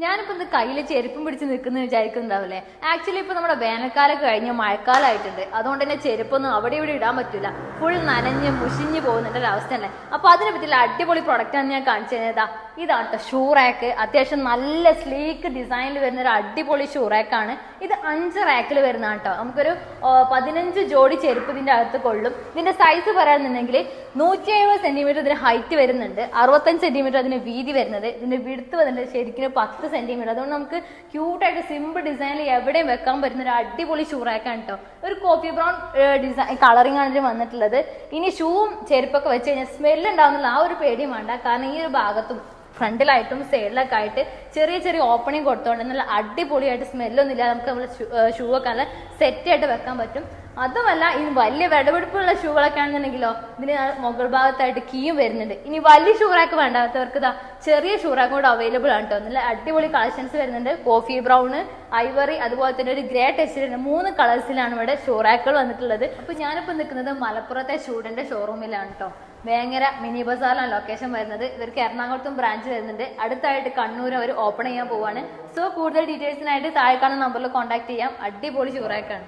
ഞാനിപ്പോ ഇത് കയ്യിൽ ചെരുപ്പും പിടിച്ച് നിൽക്കുന്ന വിചാരിക്കുന്നുണ്ടാവില്ലേ. ആക്ച്വലി ഇപ്പൊ നമ്മുടെ വേനൽക്കാലം കഴിഞ്ഞ് മഴക്കാലമായിട്ടുണ്ട്. അതുകൊണ്ട് തന്നെ ചെരുപ്പൊന്നും അവിടെ ഇവിടെ ഇടാൻ പറ്റില്ല. ഫുൾ നനഞ്ഞ് മുഷിഞ്ഞ് പോകുന്നുണ്ട് ഒരു അവസ്ഥ തന്നെ. അപ്പൊ അതിനെ പറ്റിയുള്ള അടിപൊളി പ്രൊഡക്റ്റ് ആണ് ഞാൻ കാണിച്ചു തരുന്നത്. ഇതാണ് കേട്ടോ ഷൂ റാക്ക്. അത്യാവശ്യം നല്ല സ്ലീക്ക് ഡിസൈനിൽ വരുന്ന ഒരു അടിപൊളി ഷൂ റാക്കാണ് ഇത്. 5 റാക്കിൽ വരുന്നതാണ് കേട്ടോ. നമുക്കൊരു 15 ജോഡി ചെരുപ്പ് ഇതിന്റെ അകത്ത് കൊള്ളും. ഇതിന്റെ സൈസ് പറയാന്നുണ്ടെങ്കിൽ 170 സെന്റിമീറ്റർ ഇതിന് ഹൈറ്റ് വരുന്നുണ്ട്, 65 സെന്റിമീറ്റർ അതിന് വീതി വരുന്നത്, ഇതിന്റെ വിടുത്ത് വന്നിട്ട് ശരിക്കും 10 സെന്റിമീറ്റർ. അതുകൊണ്ട് നമുക്ക് ക്യൂട്ടായിട്ട് സിമ്പിൾ ഡിസൈനിൽ എവിടെയും വെക്കാൻ പറ്റുന്ന ഒരു അടിപൊളി ഷൂ റാക്കാണ് കേട്ടോ. ഒരു കോഫി ബ്രൗൺ ഡിസൈൻ കളറിംഗ് ആണ് ഇതിന് വന്നിട്ടുള്ളത്. ഇനി ഷൂവും ചെരുപ്പൊക്കെ വെച്ച് കഴിഞ്ഞാൽ സ്മെല്ല് ഉണ്ടാവുന്നില്ല, ആ ഒരു പേടിയും വേണ്ട. കാരണം ഈ ഒരു ഭാഗത്തും ഫ്രണ്ടിലായിട്ടും സൈഡിലൊക്കെ ആയിട്ട് ചെറിയ ചെറിയ ഓപ്പണിങ് കൊടുത്തോണ്ട് നല്ല അടിപൊളിയായിട്ട് സ്മെല്ലൊന്നും ഇല്ലാതെ നമുക്ക് നമ്മൾ ഷൂ ഒക്കെ നല്ല സെറ്റ് ആയിട്ട് വെക്കാൻ പറ്റും. അതുമല്ല ഇനി വലിയ വിടവെടുപ്പുള്ള ഷൂകളൊക്കെ ആണെന്നുണ്ടെങ്കിലോ ഇതിന് മുകൾ ഭാഗത്തായിട്ട് കീയും വരുന്നുണ്ട്. ഇനി വലിയ ഷൂ റാക്ക് വേണ്ടാത്തവർക്ക് ഇതാ ചെറിയ ഷൂ റാക്ക് കൂടെ അവൈലബിൾ ആണ് കേട്ടോ. നല്ല അടിപൊളി കളക്ഷൻസ് വരുന്നുണ്ട്. കോഫി ബ്രൗണ്, ഐവറി, അതുപോലെ തന്നെ ഒരു ഗ്രേ ടെക്സ്ചറിന്റെ 3 കളേഴ്സിലാണ് ഇവിടെ ഷൂ റാക്കുകൾ വന്നിട്ടുള്ളത്. അപ്പൊ ഞാനിപ്പോ നിൽക്കുന്നത് മലപ്പുറത്തെ ഷൂഡിന്റെ ഷോറൂമിലാണ് കേട്ടോ. വേങ്ങര മിനി ബസാറിലാണ് ലൊക്കേഷൻ വരുന്നത്. ഇവർക്ക് എറണാകുളത്തും ബ്രാഞ്ച് വരുന്നുണ്ട്. അടുത്തായിട്ട് കണ്ണൂർ അവർ ഓപ്പൺ ചെയ്യാൻ പോവാണ്. സോ കൂടുതൽ ഡീറ്റെയിൽസിനായിട്ട് താഴെ കാണുന്ന നമ്പറിൽ കോൺടാക്ട് ചെയ്യാം. അടിപൊളി ഷൂ റാക്കാണ്.